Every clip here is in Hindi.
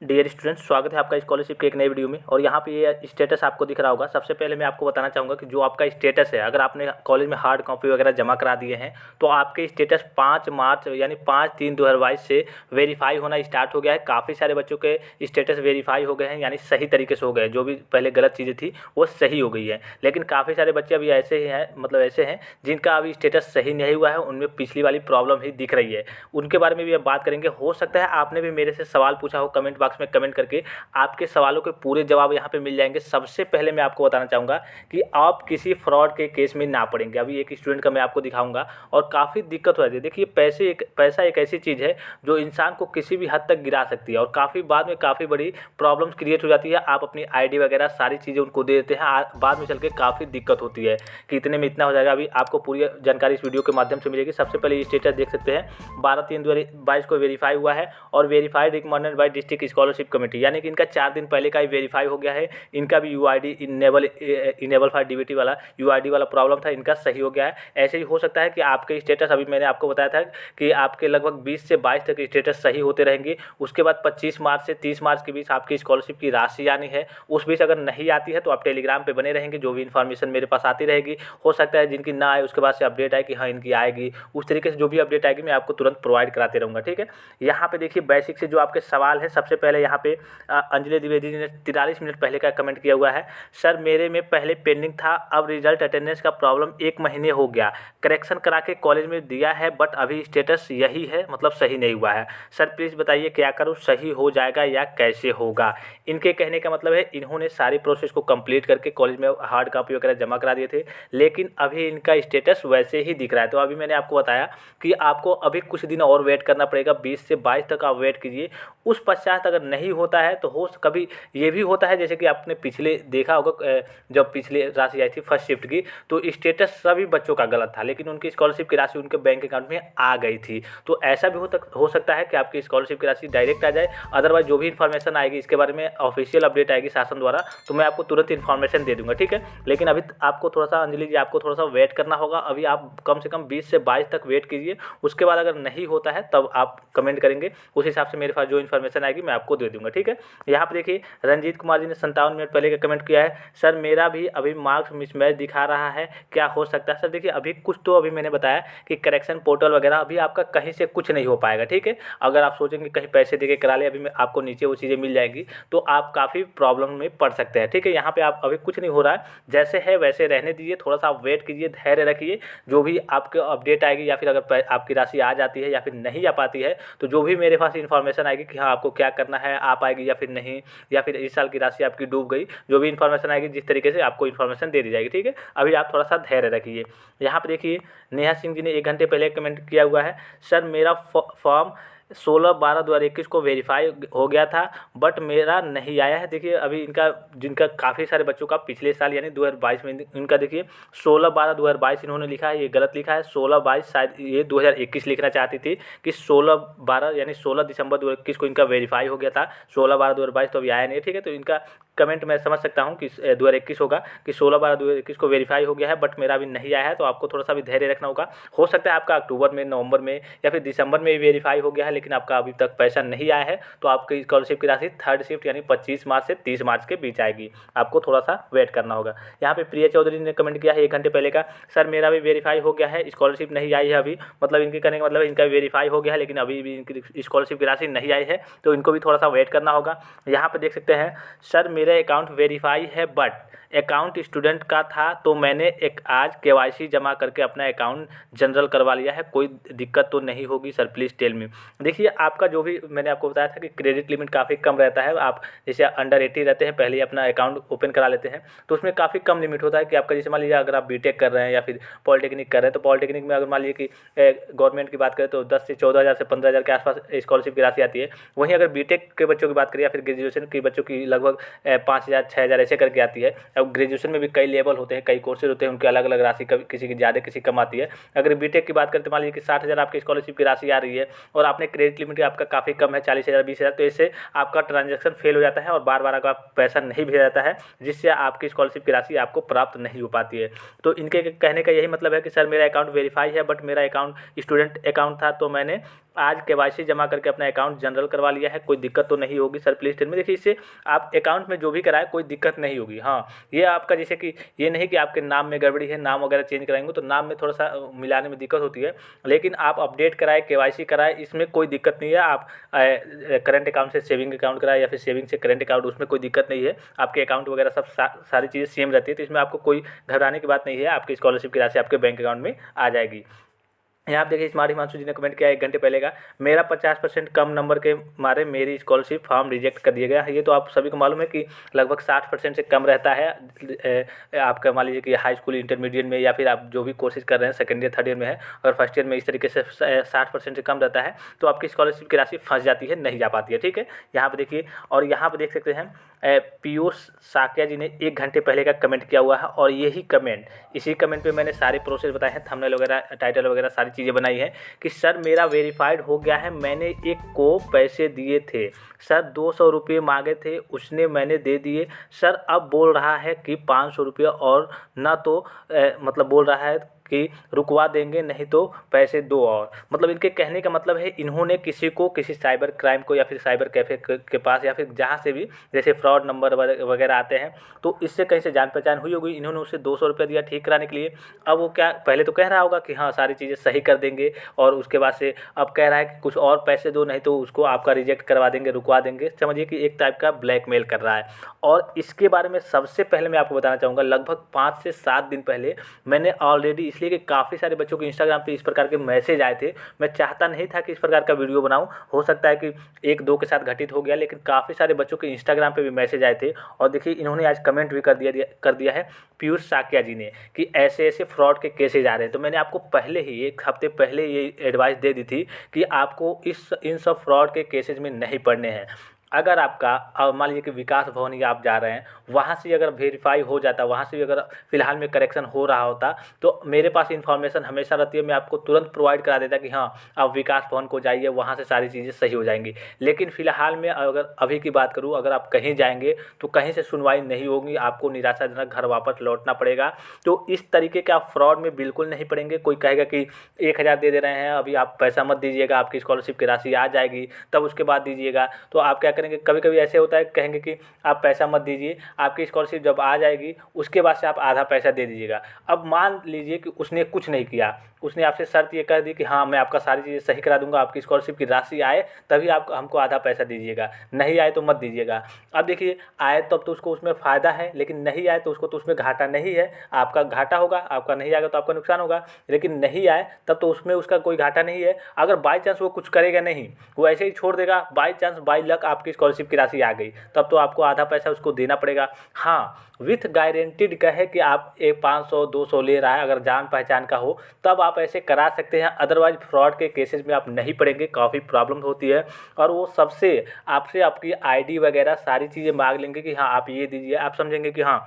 डियर स्टूडेंट, स्वागत है आपका स्कॉलरशिप के एक नए वीडियो में। और यहाँ पे ये स्टेटस आपको दिख रहा होगा। सबसे पहले मैं आपको बताना चाहूँगा कि जो आपका स्टेटस है, अगर आपने कॉलेज में हार्ड कॉपी वगैरह जमा करा दिए हैं तो आपके स्टेटस 5 मार्च यानी 5/3/2022 से वेरीफाई होना स्टार्ट हो गया है। काफ़ी सारे बच्चों के स्टेटस वेरीफाई हो गए हैं, यानी सही तरीके से हो गए। जो भी पहले गलत चीज़ें थी वो सही हो गई है। लेकिन काफ़ी सारे बच्चे अभी ऐसे ही हैं, मतलब ऐसे हैं जिनका अभी स्टेटस सही नहीं हुआ है, उनमें पिछली वाली प्रॉब्लम ही दिख रही है। उनके बारे में भी अब बात करेंगे। हो सकता है आपने भी मेरे से सवाल पूछा हो, कमेंट बॉक्स में कमेंट करके आपके सवालों के पूरे जवाब यहाँ पे मिल जाएंगे। सबसे पहले मैं आपको बताना चाहूँगा कि आप किसी फ्रॉड के केस में ना पड़ेंगे। अभी एक स्टूडेंट का मैं आपको दिखाऊंगा और काफ़ी दिक्कत हो जाती है। देखिए, पैसा एक ऐसी चीज़ है जो इंसान को किसी भी हद तक गिरा सकती है और काफ़ी बाद में काफ़ी बड़ी प्रॉब्लम्स क्रिएट हो जाती है। आप अपनी आईडी वगैरह सारी चीज़ें उनको दे देते हैं, बाद में चल के काफ़ी दिक्कत होती है कि इतने में इतना हो जाएगा। अभी आपको पूरी जानकारी इस वीडियो के माध्यम से मिलेगी। सबसे पहले ये स्टेटस देख सकते हैं, 12/3/2022 को वेरीफाई हुआ है और verified recommended by district scholarship committee, यानी कि इनका 4 दिन पहले का ही वेरीफाई हो गया है। इनका भी यूआईडी इनेबल फॉर डीबीटी वाला यूआईडी वाला प्रॉब्लम था, इनका सही हो गया है। ऐसे ही हो सकता है कि आपके स्टेटस, अभी मैंने आपको बताया था कि आपके लगभग 20 से 22 तक स्टेटस सही होते रहेंगे। उसके बाद 25 मार्च से 30 मार्च के बीच आपकी स्कॉलरशिप की राशि आनी है। उस बीच अगर नहीं आती है तो आप टेलीग्राम पे बने रहेंगे, जो भी इन्फॉर्मेशन मेरे पास आती रहेगी। हो सकता है जिनकी ना आए उसके बाद से अपडेट आए कि हाँ इनकी आएगी। उस तरीके से जो भी अपडेट आएगी मैं आपको तुरंत प्रोवाइड कराते रहूँगा, ठीक है। यहाँ पे देखिए, बेसिक से जो आपके सवाल है, सबसे पहले यहाँ पे अंजलि द्विवेदी ने 43 मिनट पहले का कमेंट किया हुआ है। सर, मेरे में पहले पेंडिंग था, अब रिजल्ट अटेंडेंस का प्रॉब्लम 1 महीने हो गया, करेक्शन करा के कॉलेज में दिया है बट अभी स्टेटस यही है, मतलब सही नहीं हुआ है। सर प्लीज़ बताइए क्या करूँ, सही हो जाएगा या कैसे होगा। इनके कहने का मतलब है इन्होंने सारी प्रोसेस को कंप्लीट करके कॉलेज में हार्ड कॉपी वगैरह जमा करा दिए थे, लेकिन अभी इनका स्टेटस वैसे ही दिख रहा है। तो अभी मैंने आपको बताया कि आपको अभी कुछ दिन और वेट करना पड़ेगा, 20 से 22 तक आप वेट कीजिए। उस पश्चात अगर नहीं होता है तो कभी ये भी होता है, जैसे कि आपने पिछले देखा होगा, जब पिछले राशि आई थी फर्स्ट शिफ्ट की, तो स्टेटस सभी बच्चों का गलत था, लेकिन उनकी स्कॉलरशिप की राशि उनके बैंक अकाउंट में आ गई थी। तो ऐसा भी हो सकता है कि आपकी स्कॉलरशिप की राशि डायरेक्ट आ जाए। अदरवाइज जो भी इन्फॉर्मेशन आएगी इसके बारे में ऑफिशियल अपडेट आएगी शासन द्वारा, तो मैं आपको तुरंत इन्फॉर्मेशन दे दूंगा, ठीक है। लेकिन अभी आपको थोड़ा सा, अंजलि जी, आपको थोड़ा सा वेट करना होगा। अभी आप कम से कम 20 से 22 तक वेट कीजिए। उसके बाद अगर नहीं होता है तब आप कमेंट करेंगे, उस हिसाब से मेरे पास जो इन्फॉर्मेशन आएगी मैं आपको दे दूंगा, ठीक है। यहाँ पर देखिए, रंजीत कुमार जी ने 57 मिनट पहले का कमेंट किया है। सर मेरा भी अभी मार्क्स मिसमैच दिखा रहा है, क्या हो सकता है। सर देखिए, अभी कुछ तो अभी मैंने बताया कि करेक्शन पोर्टल वगैरह अभी आपका कहीं से कुछ नहीं हो पाएगा, ठीक है। अगर आप सोचेंगे कहीं पैसे देके करा ले, अभी आपको नीचे वो चीज़ें मिल जाएंगी तो आप काफ़ी प्रॉब्लम में पड़ सकते हैं, ठीक है। यहाँ पे आप अभी कुछ नहीं हो रहा है, जैसे है वैसे रहने दीजिए, थोड़ा सा आप वेट कीजिए, धैर्य रखिए। जो भी आपको अपडेट आएगी या फिर अगर आपकी राशि आ जाती है या फिर नहीं आ पाती है, तो जो भी मेरे पास इन्फॉर्मेशन आएगी कि हाँ आपको क्या करना है, आ पाएगी या फिर नहीं, या फिर इस साल की राशि आपकी डूब गई, जो भी इन्फॉर्मेशन आएगी जिस तरीके से आपको इन्फॉर्मेशन दे दी जाएगी, ठीक है। अभी आप थोड़ा सा धैर्य रखिए। यहाँ पे देखिए, नेहा सिंह जी ने 1 घंटे पहले कमेंट किया हुआ है। सर मेरा फॉर्म 16/12/2021 को वेरीफाई हो गया था बट मेरा नहीं आया है। देखिए, अभी जिनका काफ़ी सारे बच्चों का पिछले साल यानी 2022 में, इनका देखिए 16/12/2022 इन्होंने लिखा है, ये गलत लिखा है। 16/22 शायद ये 2021 लिखना चाहती थी कि 16/12 यानी 16 दिसंबर 2021 को इनका वेरीफाई हो गया था। 16/12/2022 तो अभी आया नहीं, ठीक है। तो इनका कमेंट मैं समझ सकता हूँ कि 2021 होगा, कि 16/12/2021 को वेरीफाई हो गया है बट मेरा अभी नहीं आया है। तो आपको थोड़ा सा भी धैर्य रखना होगा। हो सकता है आपका अक्टूबर में, नवंबर में या फिर दिसंबर में वेरीफाई हो गया है, लेकिन आपका अभी तक पैसा नहीं आया है, तो आपकी स्कॉलरशिप की राशि थर्ड शिफ्ट यानी 25 मार्च से 30 मार्च के बीच आएगी। आपको थोड़ा सा वेट करना होगा। यहाँ पे प्रिया चौधरी ने कमेंट किया है 1 घंटे पहले का। सर मेरा भी वेरीफाई हो गया है, स्कॉलरशिप नहीं आई है अभी, मतलब इनके कहने का मतलब इनका वेरीफाई हो गया है लेकिन अभी भी इनकी स्कॉलरशिप की राशि नहीं आई है, तो इनको भी थोड़ा सा वेट करना होगा। यहाँ पर देख सकते हैं, सर मेरा अकाउंट वेरीफाई है बट अकाउंट स्टूडेंट का था, तो मैंने आज केवाईसी जमा करके अपना अकाउंट जनरल करवा लिया है, कोई दिक्कत तो नहीं होगी सर, प्लीज़ टेल मी। देखिए, आपका जो भी मैंने आपको बताया था कि क्रेडिट लिमिट काफ़ी कम रहता है। आप जैसे अंडर 80 रहते हैं, पहले ही अपना अकाउंट ओपन करा लेते हैं, तो उसमें काफ़ी कम लिमिट होता है कि आपका, जैसे मान लीजिए अगर आप बीटेक कर रहे हैं या फिर पॉलिटेक्निक कर रहे हैं, तो पॉलिटेक्निक में अगर मान लीजिए कि गवर्नमेंट की बात करें तो 10 से 14,000 से 15,000 के आसपास स्कॉलरशिप की राशि आती है। वहीं अगर बीटेक के बच्चों की बात करें या फिर ग्रेजुएशन के बच्चों की लगभग 5,000 6,000 ऐसे करके आती है। अब ग्रेजुएशन में भी कई लेवल होते हैं, कई कोर्सेज होते हैं, उनकी अलग अलग राशि कभी किसी की ज़्यादा किसी कम आती है। अगर बीटेक की बात करते हैं, मान लीजिए कि 60,000 आपकी स्कॉलरशिप की राशि आ रही है और आपने क्रेडिट लिमिट आपका काफ़ी कम है 40,000 20,000, तो इससे आपका ट्रांजैक्शन फेल हो जाता है और बार बार आपका पैसा नहीं भेजा जाता है, जिससे आपकी स्कॉलरशिप की राशि आपको प्राप्त नहीं हो पाती है। तो इनके कहने का यही मतलब है कि सर मेरा अकाउंट वेरीफाई है, बट मेरा अकाउंट स्टूडेंट अकाउंट था, तो मैंने आज केवाईसी जमा करके अपना अकाउंट जनरल करवा लिया है, कोई दिक्कत तो नहीं होगी सर प्लीज़ टेल मी। देखिए इससे आप अकाउंट में जो भी कराए कोई दिक्कत नहीं होगी। हाँ, ये आपका जैसे कि ये नहीं कि आपके नाम में गड़बड़ी है, नाम वगैरह चेंज कराएंगे तो नाम में थोड़ा सा मिलाने में दिक्कत होती है, लेकिन आप अपडेट कराए केवाईसी कराए इसमें कोई दिक्कत नहीं है। आप करंट अकाउंट से सेविंग अकाउंट कराए या फिर सेविंग से करंट अकाउंट, उसमें कोई दिक्कत नहीं है। आपके अकाउंट वगैरह सब सारी चीज़ें सेम रहती है, तो इसमें आपको कोई घबराने की बात नहीं है। आपकी स्कॉलरशिप की राशि आपके बैंक अकाउंट में आ जाएगी। यहाँ आप देखिए स्मार्ट हिमांशु जी ने कमेंट किया 1 घंटे पहले का, मेरा 50% कम नंबर के मारे मेरी स्कॉलरशिप फॉर्म रिजेक्ट कर दिया गया है। ये तो आप सभी को मालूम है कि लगभग 60% से कम रहता है आपका, मान लीजिए कि हाई स्कूल इंटरमीडिएट में या फिर आप जो भी कोर्सेज कर रहे हैं सेकेंड ईयर थर्ड ईयर में है, अगर फर्स्ट ईयर में इस तरीके से 60% से कम रहता है तो आपकी स्कॉलरशिप की राशि फंस जाती है, नहीं जा पाती है। ठीक है, यहाँ पर देखिए, और यहाँ पर देख सकते हैं पीयूष साकिया जी ने 1 घंटे पहले का कमेंट किया हुआ है, और यही कमेंट, इसी कमेंट पे मैंने सारे प्रोसेस बताए हैं, थंबनेल वगैरह टाइटल वगैरह सारी चीज़ें बनाई हैं कि सर मेरा वेरीफाइड हो गया है, मैंने एक को पैसे दिए थे सर, 200 रुपये मांगे थे, उसने मैंने दे दिए सर, अब बोल रहा है कि 500 रुपये और ना तो मतलब बोल रहा है कि रुकवा देंगे नहीं तो पैसे दो और। मतलब इनके कहने का मतलब है इन्होंने किसी को, किसी साइबर क्राइम को या फिर साइबर कैफ़े के पास या फिर जहाँ से भी जैसे फ्रॉड नंबर वगैरह आते हैं, तो इससे कहीं से जान पहचान हुई होगी, इन्होंने उसे 200 रुपये दिया ठीक कराने के लिए। अब वो क्या पहले तो कह रहा होगा कि हाँ सारी चीज़ें सही कर देंगे, और उसके बाद से अब कह रहा है कि कुछ और पैसे दो नहीं तो उसको आपका रिजेक्ट करवा देंगे, रुकवा देंगे। समझिए कि एक टाइप का ब्लैकमेल कर रहा है। और इसके बारे में सबसे पहले मैं आपको बताना चाहूँगा, लगभग 5 से 7 दिन पहले मैंने ऑलरेडी, इसलिए कि काफ़ी सारे बच्चों के इंस्टाग्राम पे इस प्रकार के मैसेज आए थे, मैं चाहता नहीं था कि इस प्रकार का वीडियो बनाऊं, हो सकता है कि 1-2 के साथ घटित हो गया, लेकिन काफ़ी सारे बच्चों के इंस्टाग्राम पे भी मैसेज आए थे। और देखिए इन्होंने आज कमेंट भी कर दिया है पीयूष साकिया जी ने कि ऐसे ऐसे फ्रॉड के केसेज आ रहे हैं। तो मैंने आपको पहले ही 1 हफ्ते पहले ये एडवाइस दे दी थी कि आपको इन सब फ्रॉड के केसेज में नहीं पड़ने हैं। अगर आपका मान लीजिए कि विकास भवन ही आप जा रहे हैं, वहाँ से अगर वेरीफाई हो जाता, वहाँ से अगर फ़िलहाल में करेक्शन हो रहा होता, तो मेरे पास इन्फॉर्मेशन हमेशा रहती है, मैं आपको तुरंत प्रोवाइड करा देता कि हाँ आप विकास भवन को जाइए, वहाँ से सारी चीज़ें सही हो जाएंगी। लेकिन फ़िलहाल में अगर अभी की बात करूँ, अगर आप कहीं जाएंगे तो कहीं से सुनवाई नहीं होगी, आपको निराशाजनक घर वापस लौटना पड़ेगा। तो इस तरीके के आप फ्रॉड में बिल्कुल नहीं पड़ेंगे। कोई कहेगा कि 1,000 दे रहे हैं, अभी आप पैसा मत दीजिएगा, आपकी स्कॉलरशिप की राशि आ जाएगी तब उसके बाद दीजिएगा, तो आप क्या करेंगे, कभी कभी ऐसे होता है कहेंगे कि आप पैसा मत दीजिए, आपकी स्कॉलरशिप जब आ जाएगी उसके बाद से आप आधा पैसा दे दीजिएगा। अब मान लीजिए कि उसने कुछ नहीं किया, उसने आपसे शर्त ये कर दी कि हाँ मैं आपका सारी चीज़ें सही करा दूंगा, आपकी स्कॉलरशिप की राशि आए तभी आप हमको आधा पैसा दीजिएगा, नहीं आए तो मत दीजिएगा। अब देखिए आए तब तो उसको उसमें फ़ायदा है, लेकिन नहीं आए तो उसको तो उसमें घाटा नहीं है, आपका घाटा होगा, आपका नहीं आएगा तो आपका नुकसान होगा। लेकिन नहीं आए तब तो उसमें उसका कोई घाटा नहीं है। अगर बाई चांस वो कुछ करेगा नहीं, वो ऐसे ही छोड़ देगा, बाई चांस बाई लक आपकी स्कॉलरशिप की राशि आ गई, तब तो आपको आधा पैसा उसको देना पड़ेगा। हाँ, विथ गारंटीड कहे कि आप एक 500-200 ले रहा है, अगर जान पहचान का हो तब आप ऐसे करा सकते हैं, अदरवाइज फ्रॉड के केसेस में आप नहीं पड़ेंगे। काफ़ी प्रॉब्लम होती है, और वो सबसे आपसे आपकी आईडी वगैरह सारी चीज़ें मांग लेंगे कि हाँ आप ये दीजिए। आप समझेंगे कि हाँ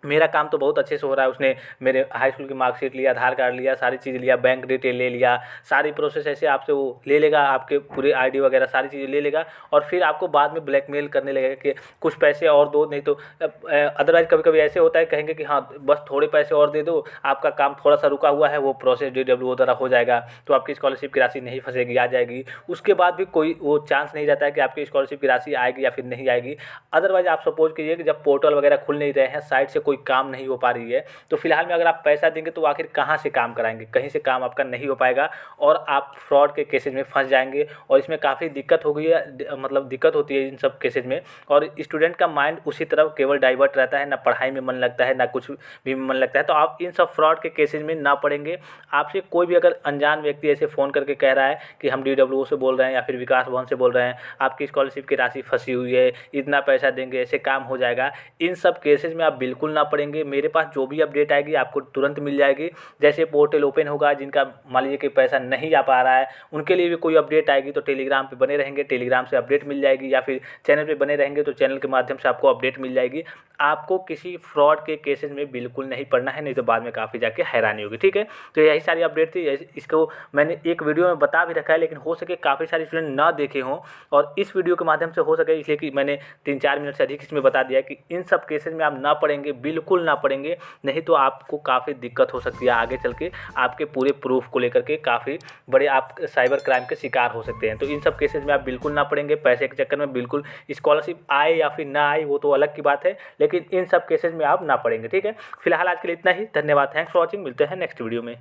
मेरा काम तो बहुत अच्छे से हो रहा है, उसने मेरे हाई स्कूल की मार्कशीट लिया, आधार कार्ड लिया, सारी चीज़ लिया, बैंक डिटेल ले लिया, सारी प्रोसेस ऐसे आपसे वो ले लेगा, आपके पूरे आईडी वगैरह सारी चीज़ें ले लेगा, और फिर आपको बाद में ब्लैकमेल करने लगेगा कि कुछ पैसे और दो, नहीं तो अदरवाइज कभी कभी ऐसे होता है कहेंगे कि हाँ बस थोड़े पैसे और दे दो, आपका काम थोड़ा सा रुका हुआ है, वो प्रोसेस DWO द्वारा हो जाएगा, तो आपकी स्कॉलरशिप की राशि नहीं फंसेगी, आ जाएगी। उसके बाद भी कोई वो चांस नहीं रहता है कि आपकी स्कॉलरशिप की राशि आएगी या फिर नहीं आएगी। अदरवाइज आप सपोज कीजिए कि जब पोर्टल वगैरह खुल नहीं रहे हैं, साइट से कोई काम नहीं हो पा रही है, तो फिलहाल में अगर आप पैसा देंगे तो आखिर कहाँ से काम कराएंगे, कहीं से काम आपका नहीं हो पाएगा, और आप फ्रॉड के केसेज में फंस जाएंगे, और इसमें काफ़ी दिक्कत हो गई है, मतलब दिक्कत होती है इन सब केसेज में। और स्टूडेंट का माइंड उसी तरफ केवल डाइवर्ट रहता है, ना पढ़ाई में मन लगता है, ना कुछ भी मन लगता है। तो आप इन सब फ्रॉड के केसेज में ना पड़ेंगे। आपसे कोई भी अगर अनजान व्यक्ति ऐसे फ़ोन करके कह रहा है कि हम DWO से बोल रहे हैं या फिर विकास भवन से बोल रहे हैं, आपकी स्कॉलरशिप की राशि फंसी हुई है, इतना पैसा देंगे ऐसे काम हो जाएगा, इन सब केसेज में आप बिल्कुल ना पड़ेंगे। मेरे पास जो भी अपडेट आएगी आपको तुरंत मिल जाएगी। जैसे पोर्टल ओपन होगा, जिनका मान लीजिए कि पैसा नहीं आ पा रहा है, उनके लिए भी कोई अपडेट आएगी तो टेलीग्राम पे बने रहेंगे, टेलीग्राम से अपडेट मिल जाएगी, या फिर चैनल पे बने रहेंगे तो चैनल के माध्यम से आपको अपडेट मिल जाएगी। आपको किसी फ्रॉड के केसेस में बिल्कुल नहीं पड़ना है, नहीं तो बाद में काफ़ी जाके हैरानी होगी। ठीक है, तो यही सारी अपडेट थी। इसको मैंने एक वीडियो में बता भी रखा है, लेकिन हो सके काफ़ी सारे स्टूडेंट ना देखे हों, और इस वीडियो के माध्यम से हो सके इसलिए कि मैंने 3-4 मिनट से अधिक इसमें बता दिया कि इन सब केसेस में आप ना पड़ेंगे, बिल्कुल ना पड़ेंगे, नहीं तो आपको काफ़ी दिक्कत हो सकती है आगे चल के। आपके पूरे प्रूफ को लेकर के काफ़ी बड़े आप साइबर क्राइम के शिकार हो सकते हैं। तो इन सब केसेस में आप बिल्कुल ना पड़ेंगे, पैसे के चक्कर में बिल्कुल। स्कॉलरशिप आए या फिर ना आए वो तो अलग की बात है, लेकिन इन सब केसेस में आप ना पड़ेंगे। ठीक है, फिलहाल आज के लिए इतना ही। धन्यवाद, थैंक्स फॉर वॉचिंग। मिलते हैं नेक्स्ट वीडियो में।